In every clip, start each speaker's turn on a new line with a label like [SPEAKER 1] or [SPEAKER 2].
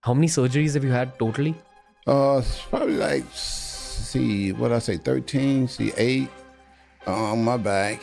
[SPEAKER 1] How many surgeries have you had totally?
[SPEAKER 2] It's probably like, see, what I say, 13, see, 8 on my back,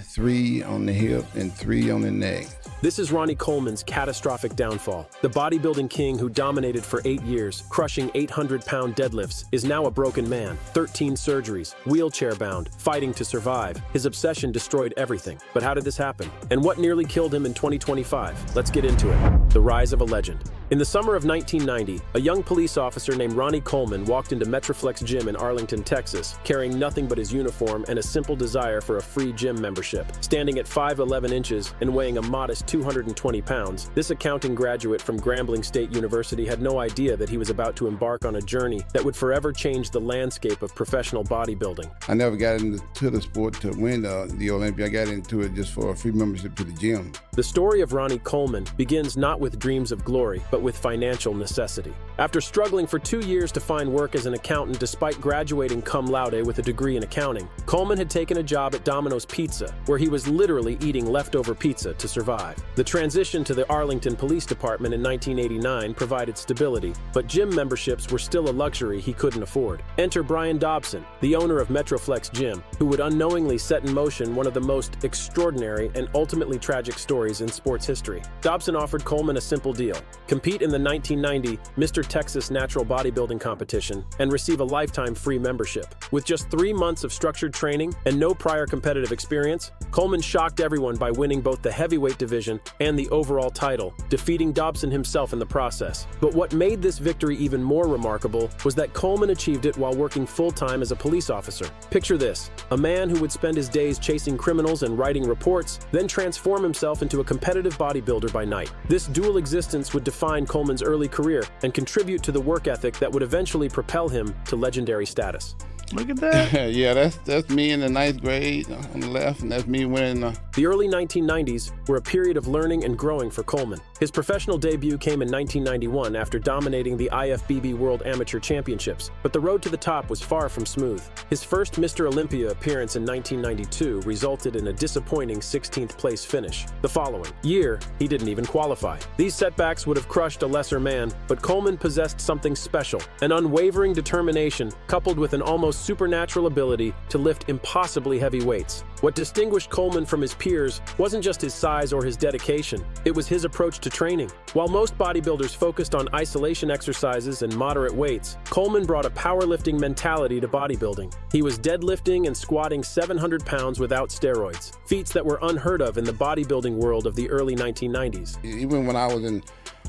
[SPEAKER 2] 3 on the hip, and 3 on the neck.
[SPEAKER 3] This is Ronnie Coleman's catastrophic downfall. The bodybuilding king who dominated for 8 years, crushing 800-pound deadlifts, is now a broken man. 13 surgeries, wheelchair-bound, fighting to survive. His obsession destroyed everything. But how did this happen? And what nearly killed him in 2025? Let's get into it. The rise of a legend. In the summer of 1990, a young police officer named Ronnie Coleman walked into Metroflex Gym in Arlington, Texas, carrying nothing but his uniform and a simple desire for a free gym membership. Standing at 5'11" inches and weighing a modest 220 pounds, this accounting graduate from Grambling State University had no idea that he was about to embark on a journey that would forever change the landscape of professional bodybuilding.
[SPEAKER 2] I never got into the sport to win the Olympia. I got into it just for a free membership to the gym.
[SPEAKER 3] The story of Ronnie Coleman begins not with dreams of glory, but with financial necessity. After struggling for 2 years to find work as an accountant despite graduating cum laude with a degree in accounting, Coleman had taken a job at Domino's Pizza, where he was literally eating leftover pizza to survive. The transition to the Arlington Police Department in 1989 provided stability, but gym memberships were still a luxury he couldn't afford. Enter Brian Dobson, the owner of Metroflex Gym, who would unknowingly set in motion one of the most extraordinary and ultimately tragic stories in sports history. Dobson offered Coleman a simple deal: compete in the 1990 Mr. Texas Natural Bodybuilding Competition and receive a lifetime free membership. With just 3 months of structured training and no prior competitive experience, Coleman shocked everyone by winning both the heavyweight division and the overall title, defeating Dobson himself in the process. But what made this victory even more remarkable was that Coleman achieved it while working full-time as a police officer. Picture this: a man who would spend his days chasing criminals and writing reports, then transform himself into a competitive bodybuilder by night. This dual existence would define Coleman's early career and contribute to the work ethic that would eventually propel him to legendary status.
[SPEAKER 4] Look at that.
[SPEAKER 2] Yeah, that's me in the 9th grade on the left, and that's me winning.
[SPEAKER 3] The early 1990s were a period of learning and growing for Coleman. His professional debut came in 1991 after dominating the IFBB World Amateur Championships, but the road to the top was far from smooth. His first Mr. Olympia appearance in 1992 resulted in a disappointing 16th place finish. The following year, he didn't even qualify. These setbacks would have crushed a lesser man, but Coleman possessed something special: an unwavering determination coupled with an almost supernatural ability to lift impossibly heavy weights. What distinguished Coleman from his peers wasn't just his size or his dedication, it was his approach to training. While most bodybuilders focused on isolation exercises and moderate weights, Coleman brought a powerlifting mentality to bodybuilding. He was deadlifting and squatting 700 pounds without steroids, feats that were unheard of in the bodybuilding world of the early 1990s.
[SPEAKER 2] Even when I was in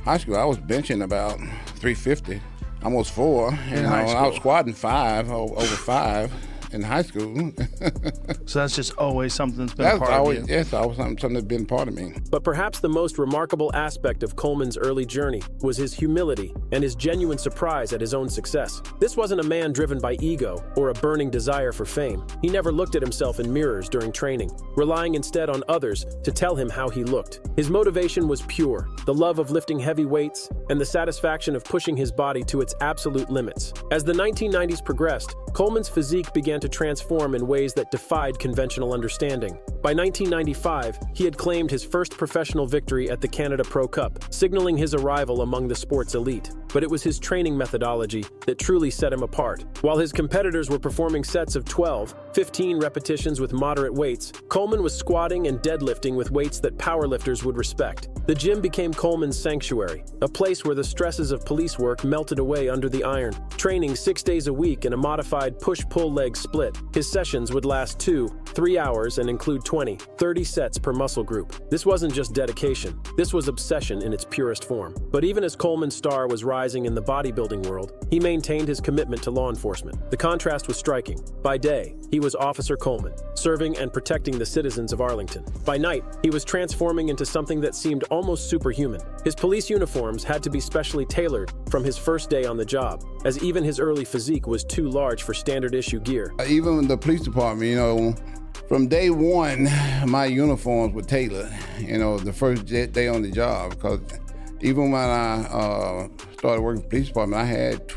[SPEAKER 2] high school, I was benching about 350. Almost 4, and I was squatting 5, over 5 in high school.
[SPEAKER 4] So that's just always something that's been a part of you.
[SPEAKER 2] Yes, always something that's been part of me.
[SPEAKER 3] But perhaps the most remarkable aspect of Coleman's early journey was his humility and his genuine surprise at his own success. This wasn't a man driven by ego or a burning desire for fame. He never looked at himself in mirrors during training, relying instead on others to tell him how he looked. His motivation was pure: the love of lifting heavy weights and the satisfaction of pushing his body to its absolute limits. As the 1990s progressed, Coleman's physique began to transform in ways that defied conventional understanding. By 1995, he had claimed his first professional victory at the Canada Pro Cup, signaling his arrival among the sport's elite. But it was his training methodology that truly set him apart. While his competitors were performing sets of 12, 15 repetitions with moderate weights, Coleman was squatting and deadlifting with weights that powerlifters would respect. The gym became Coleman's sanctuary, a place where the stresses of police work melted away under the iron. Training 6 days a week in a modified push-pull leg split, his sessions would last 2-3 hours and include 20-30 sets per muscle group. This wasn't just dedication, this was obsession in its purest form. But even as Coleman's star was rising in the bodybuilding world, he maintained his commitment to law enforcement. The contrast was striking. By day, he was Officer Coleman, serving and protecting the citizens of Arlington. By night, he was transforming into something that seemed almost superhuman. His police uniforms had to be specially tailored from his first day on the job, as even his early physique was too large for standard issue gear.
[SPEAKER 2] Even the police department, from day one, my uniforms were tailored, the first day on the job, because even when I started working for the police department, I had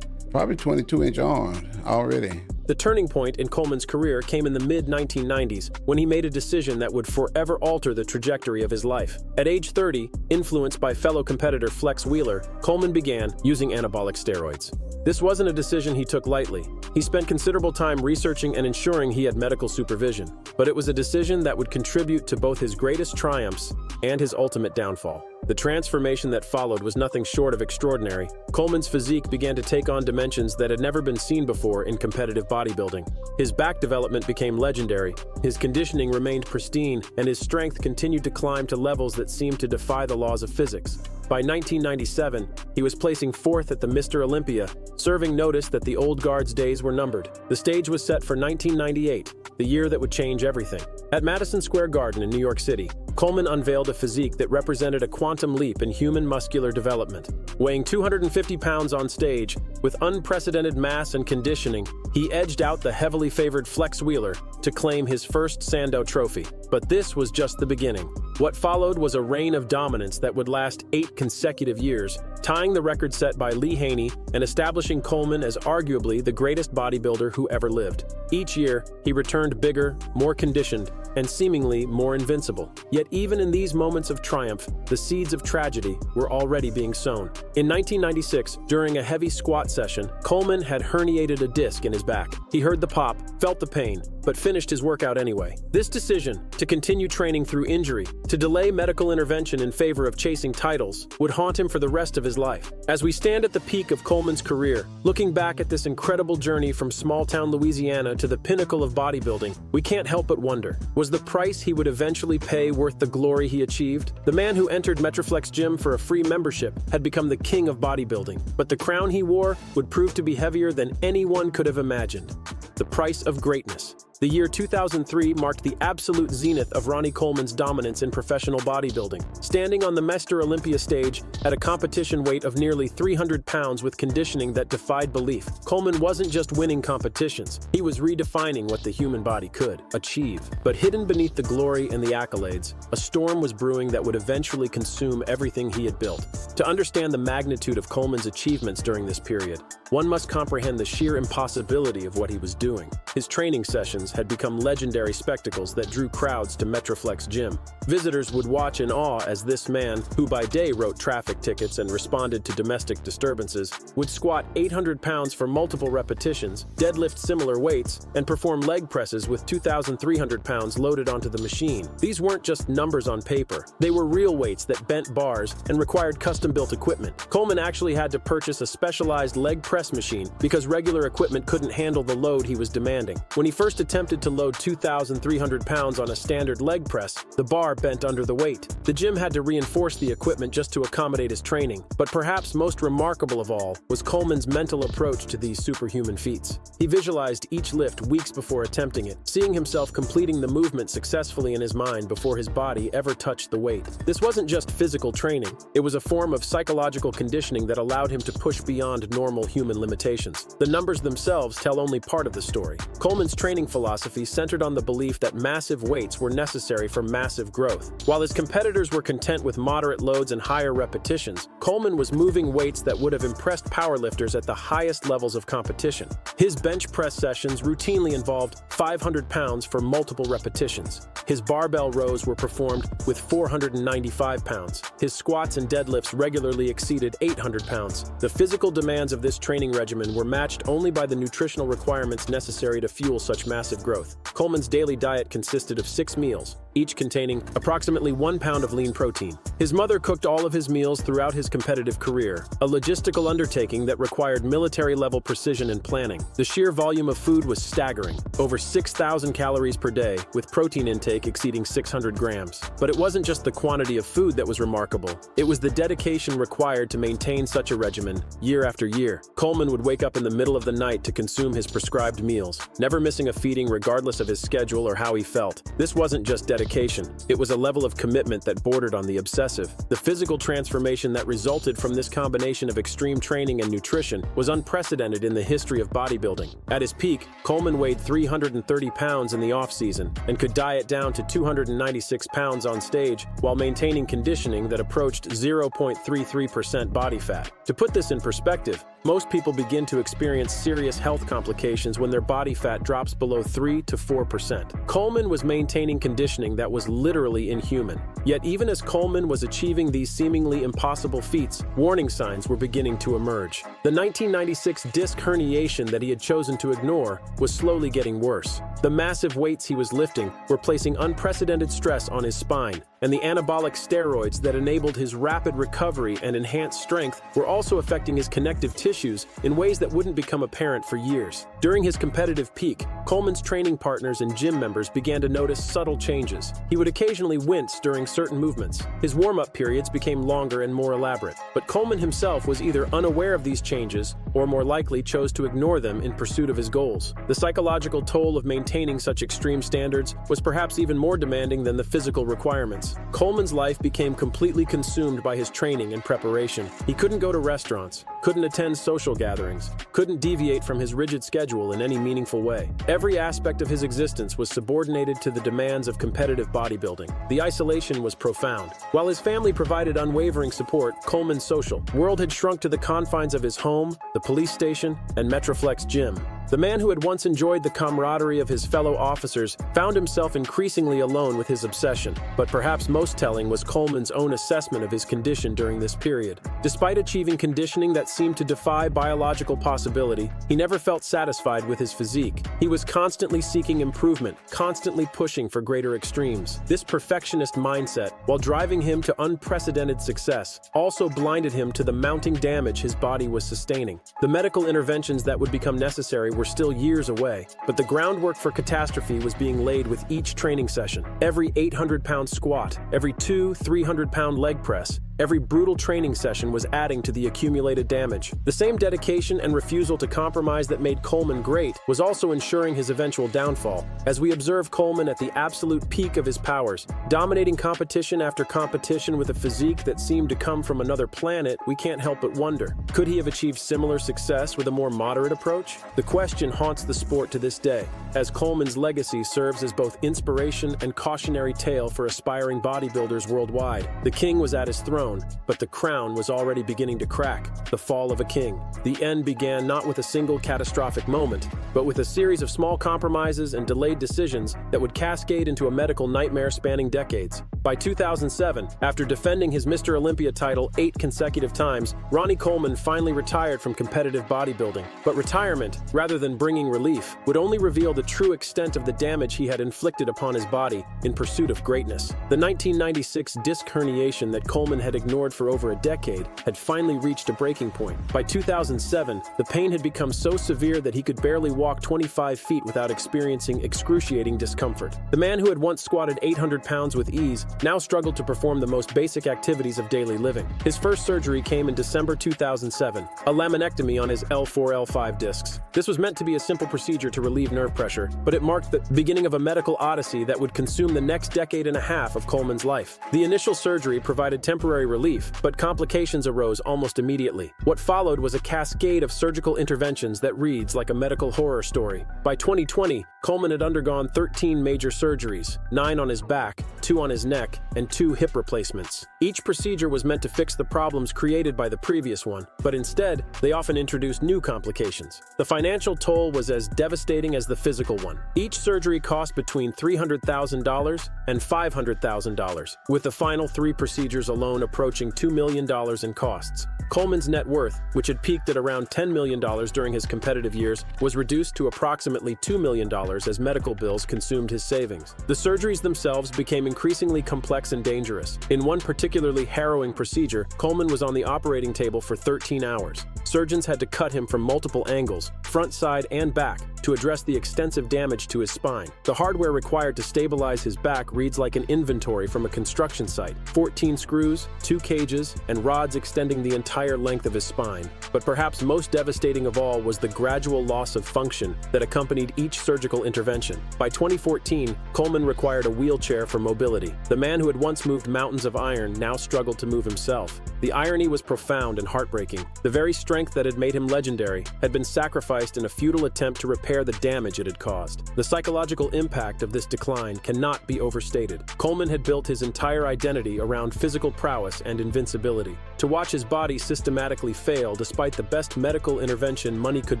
[SPEAKER 2] probably 22-inch arms already.
[SPEAKER 3] The turning point in Coleman's career came in the mid-1990s when he made a decision that would forever alter the trajectory of his life. At age 30, influenced by fellow competitor Flex Wheeler, Coleman began using anabolic steroids. This wasn't a decision he took lightly. He spent considerable time researching and ensuring he had medical supervision, but it was a decision that would contribute to both his greatest triumphs and his ultimate downfall. The transformation that followed was nothing short of extraordinary. Coleman's physique began to take on dimensions that had never been seen before in competitive bodybuilding. His back development became legendary, his conditioning remained pristine, and his strength continued to climb to levels that seemed to defy the laws of physics. By 1997, he was placing fourth at the Mr. Olympia, serving notice that the old guard's days were numbered. The stage was set for 1998, the year that would change everything. At Madison Square Garden in New York City, Coleman unveiled a physique that represented a quantum leap in human muscular development. Weighing 250 pounds on stage, with unprecedented mass and conditioning, he edged out the heavily favored Flex Wheeler to claim his first Sandow trophy. But this was just the beginning. What followed was a reign of dominance that would last 8 consecutive years, tying the record set by Lee Haney and establishing Coleman as arguably the greatest bodybuilder who ever lived. Each year, he returned bigger, more conditioned, and seemingly more invincible. Yet even in these moments of triumph, the seeds of tragedy were already being sown. In 1996, during a heavy squat session, Coleman had herniated a disc in his back. He heard the pop, felt the pain, but finished his workout anyway. This decision, to continue training through injury, to delay medical intervention in favor of chasing titles, would haunt him for the rest of his life. As we stand at the peak of Coleman's career, looking back at this incredible journey from small-town Louisiana to the pinnacle of bodybuilding, we can't help but wonder, was the price he would eventually pay worth the glory he achieved? The man who entered Metroflex Gym for a free membership had become the king of bodybuilding, but the crown he wore would prove to be heavier than anyone could have imagined. The price of greatness. The year 2003 marked the absolute zenith of Ronnie Coleman's dominance in professional bodybuilding. Standing on the Mr. Olympia stage at a competition weight of nearly 300 pounds with conditioning that defied belief, Coleman wasn't just winning competitions, he was redefining what the human body could achieve. But hidden beneath the glory and the accolades, a storm was brewing that would eventually consume everything he had built. To understand the magnitude of Coleman's achievements during this period, one must comprehend the sheer impossibility of what he was doing. His training sessions had become legendary spectacles that drew crowds to Metroflex Gym. Visitors would watch in awe as this man, who by day wrote traffic tickets and responded to domestic disturbances, would squat 800 pounds for multiple repetitions, deadlift similar weights, and perform leg presses with 2,300 pounds loaded onto the machine. These weren't just numbers on paper. They were real weights that bent bars and required custom-built equipment. Coleman actually had to purchase a specialized leg press machine because regular equipment couldn't handle the load he was demanding. When he first attempted to load 2,300 pounds on a standard leg press, the bar bent under the weight. The gym had to reinforce the equipment just to accommodate his training. But perhaps most remarkable of all was Coleman's mental approach to these superhuman feats. He visualized each lift weeks before attempting it, seeing himself completing the movement successfully in his mind before his body ever touched the weight. This wasn't just physical training, it was a form of psychological conditioning that allowed him to push beyond normal human limitations. The numbers themselves tell only part of the story. Coleman's training philosophy centered on the belief that massive weights were necessary for massive growth. While his competitors were content with moderate loads and higher repetitions, Coleman was moving weights that would have impressed powerlifters at the highest levels of competition. His bench press sessions routinely involved 500 pounds for multiple repetitions. His barbell rows were performed with 495 pounds. His squats and deadlifts regularly exceeded 800 pounds. The physical demands of this training regimen were matched only by the nutritional requirements necessary to fuel such massive growth. Coleman's daily diet consisted of 6 meals, each containing approximately 1 pound of lean protein. His mother cooked all of his meals throughout his competitive career, a logistical undertaking that required military-level precision and planning. The sheer volume of food was staggering, over 6,000 calories per day, with protein intake exceeding 600 grams. But it wasn't just the quantity of food that was remarkable. It was the dedication required to maintain such a regimen year after year. Coleman would wake up in the middle of the night to consume his prescribed meals, never missing a feeding regardless of his schedule or how he felt. This wasn't just dedication. It was a level of commitment that bordered on the obsessive. The physical transformation that resulted from this combination of extreme training and nutrition was unprecedented in the history of bodybuilding. At his peak, Coleman weighed 330 pounds in the off-season and could diet down to 296 pounds on stage while maintaining conditioning that approached 0.33% body fat. To put this in perspective, Most people begin to experience serious health complications when their body fat drops below 3 to 4%. Coleman was maintaining conditioning that was literally inhuman. Yet even as Coleman was achieving these seemingly impossible feats, warning signs were beginning to emerge. The 1996 disc herniation that he had chosen to ignore was slowly getting worse. The massive weights he was lifting were placing unprecedented stress on his spine, and the anabolic steroids that enabled his rapid recovery and enhanced strength were also affecting his connective tissues in ways that wouldn't become apparent for years. During his competitive peak, Coleman's training partners and gym members began to notice subtle changes. He would occasionally wince during certain movements. His warm-up periods became longer and more elaborate, but Coleman himself was either unaware of these changes or more likely chose to ignore them in pursuit of his goals. The psychological toll of maintaining such extreme standards was perhaps even more demanding than the physical requirements. Coleman's life became completely consumed by his training and preparation. He couldn't go to restaurants, couldn't attend social gatherings, couldn't deviate from his rigid schedule in any meaningful way. Every aspect of his existence was subordinated to the demands of competitive bodybuilding. The isolation was profound. While his family provided unwavering support, Coleman's social world had shrunk to the confines of his home, the police station, and Metroflex gym. The man who had once enjoyed the camaraderie of his fellow officers found himself increasingly alone with his obsession. But perhaps most telling was Coleman's own assessment of his condition during this period. Despite achieving conditioning that seemed to defy biological possibility, he never felt satisfied with his physique. He was constantly seeking improvement, constantly pushing for greater extremes. This perfectionist mindset, while driving him to unprecedented success, also blinded him to the mounting damage his body was sustaining. The medical interventions that would become necessary were still years away, but the groundwork for catastrophe was being laid with each training session. Every 800-pound squat, every 300-pound leg press, every brutal training session was adding to the accumulated damage. The same dedication and refusal to compromise that made Coleman great was also ensuring his eventual downfall. As we observe Coleman at the absolute peak of his powers, dominating competition after competition with a physique that seemed to come from another planet, we can't help but wonder, could he have achieved similar success with a more moderate approach? The question haunts the sport to this day, as Coleman's legacy serves as both inspiration and cautionary tale for aspiring bodybuilders worldwide. The king was at his throne, but the crown was already beginning to crack. The fall of a king. The end began not with a single catastrophic moment, but with a series of small compromises and delayed decisions that would cascade into a medical nightmare spanning decades. By 2007, after defending his Mr. Olympia title 8 consecutive times, Ronnie Coleman finally retired from competitive bodybuilding. But retirement, rather than bringing relief, would only reveal the true extent of the damage he had inflicted upon his body in pursuit of greatness. The 1996 disc herniation that Coleman had ignored for over a decade had finally reached a breaking point. By 2007, the pain had become so severe that he could barely walk 25 feet without experiencing excruciating discomfort. The man who had once squatted 800 pounds with ease now struggled to perform the most basic activities of daily living. His first surgery came in December 2007, a laminectomy on his L4-L5 discs. This was meant to be a simple procedure to relieve nerve pressure, but it marked the beginning of a medical odyssey that would consume the next decade and a half of Coleman's life. The initial surgery provided temporary relief, but complications arose almost immediately. What followed was a cascade of surgical interventions that reads like a medical horror story. By 2020, Coleman had undergone 13 major surgeries, 9 on his back, 2 on his neck, and 2 hip replacements. Each procedure was meant to fix the problems created by the previous one, but instead, they often introduced new complications. The financial toll was as devastating as the physical one. Each surgery cost between $300,000 and $500,000, with the final 3 procedures alone approaching $2 million in costs. Coleman's net worth, which had peaked at around $10 million during his competitive years, was reduced to approximately $2 million as medical bills consumed his savings. The surgeries themselves became increasingly complex and dangerous. In one particularly harrowing procedure, Coleman was on the operating table for 13 hours. Surgeons had to cut him from multiple angles, front, side, and back, to address the extensive damage to his spine. The hardware required to stabilize his back reads like an inventory from a construction site: 14 screws, 2 cages, and rods extending the entire length of his spine. But perhaps most devastating of all was the gradual loss of function that accompanied each surgical intervention. By 2014, Coleman required a wheelchair for mobility. The man who had once moved mountains of iron now struggled to move himself. The irony was profound and heartbreaking. The very strength that had made him legendary had been sacrificed in a futile attempt to repair the damage it had caused. The psychological impact of this decline cannot be overstated. Coleman had built his entire identity around physical prowess and invincibility. To watch his body systematically fail despite the best medical intervention money could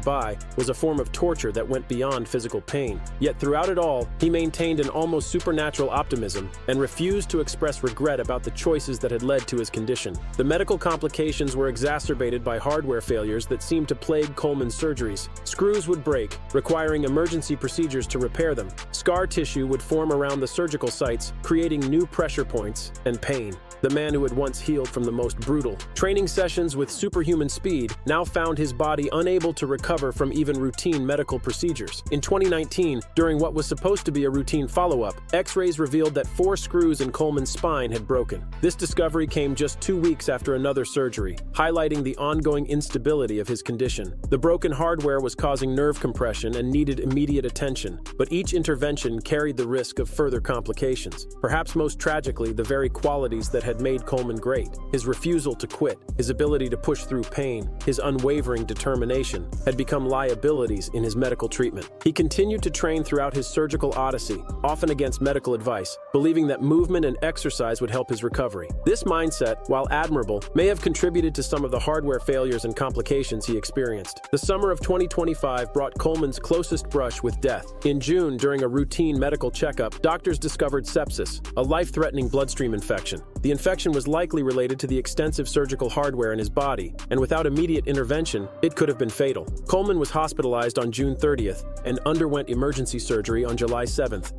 [SPEAKER 3] buy was a form of torture that went beyond physical pain. Yet throughout it all, he maintained an almost supernatural optimism and refused to express regret about the choices that had led to his condition. The medical complications were exacerbated by hardware failures that seemed to plague Coleman's surgeries. Screws would break, requiring emergency procedures to repair them. Scar tissue would form around the surgical sites, creating new pressure points and pain. The man who had once healed from the most brutal training sessions with superhuman speed now found his body unable to recover from even routine medical procedures. In 2019, during what was supposed to be a routine follow-up, X-rays revealed that 4 screws in Coleman's spine had broken. This discovery came just 2 weeks after another surgery, highlighting the ongoing instability of his condition. The broken hardware was causing nerve compression and needed immediate attention, but each intervention carried the risk of further complications. Perhaps most tragically, the very qualities that had made Coleman great, his refusal to quit, his ability to push through pain, his unwavering determination, had become liabilities in his medical treatment. He continued to train throughout his surgical odyssey, often against medical advice, believing that movement and exercise would help his recovery. This mindset, while admirable, may have contributed to some of the hardware failures and complications he experienced. The summer of 2025 brought Coleman's closest brush with death. In June, during a routine medical checkup, doctors discovered sepsis, a life-threatening bloodstream infection. The infection was likely related to the extensive surgical hardware in his body, and without immediate intervention, it could have been fatal. Coleman was hospitalized on June 30th and underwent emergency surgery on July 7th.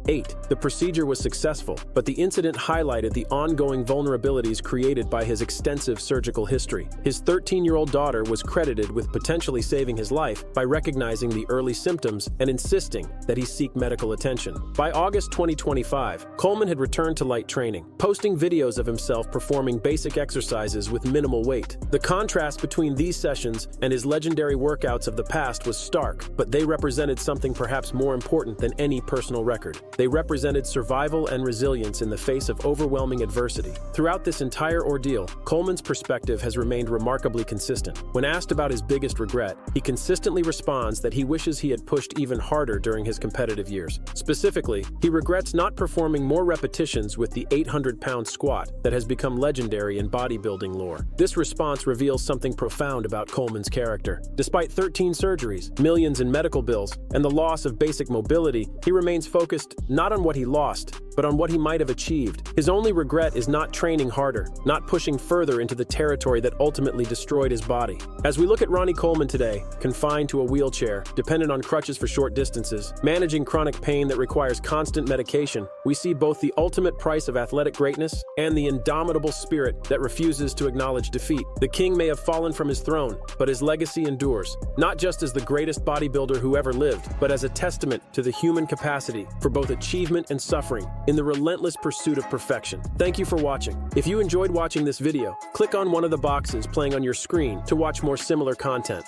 [SPEAKER 3] The procedure was successful, but the incident highlighted the ongoing vulnerabilities created by his extensive surgical history. His 13-year-old daughter was credited with potentially saving his life by recognizing the early symptoms and insisting that he seek medical attention. By August 2025, Coleman had returned to light training, posting videos of himself performing basic exercises with minimal weight. The contrast between these sessions and his legendary workouts of the past was stark, but they represented something perhaps more important than any personal record. They represented survival and resilience in the face of overwhelming adversity. Throughout this entire ordeal, Coleman's perspective has remained remarkably consistent. When asked about his biggest regret, he consistently responds that he wishes he had pushed even harder during his competitive years. Specifically, he regrets not performing more repetitions with the 800-pound squat that has become legendary in bodybuilding lore. This response reveals something profound about Coleman's character. Despite 13 surgeries, millions in medical bills, and the loss of basic mobility, he remains focused not on what he lost, but on what he might have achieved. His only regret is not training harder, not pushing further into the territory that ultimately destroyed his body. As we look at Ronnie Coleman today, confined to a wheelchair, dependent on crutches for short distances, managing chronic pain that requires constant medication, we see both the ultimate price of athletic greatness and the indomitable spirit that refuses to acknowledge defeat. The king may have fallen from his throne, but his legacy endures, not just as the greatest bodybuilder who ever lived, but as a testament to the human capacity for both achievement and suffering in the relentless pursuit of perfection. Thank you for watching. If you enjoyed watching this video, click on one of the boxes playing on your screen to watch more similar content.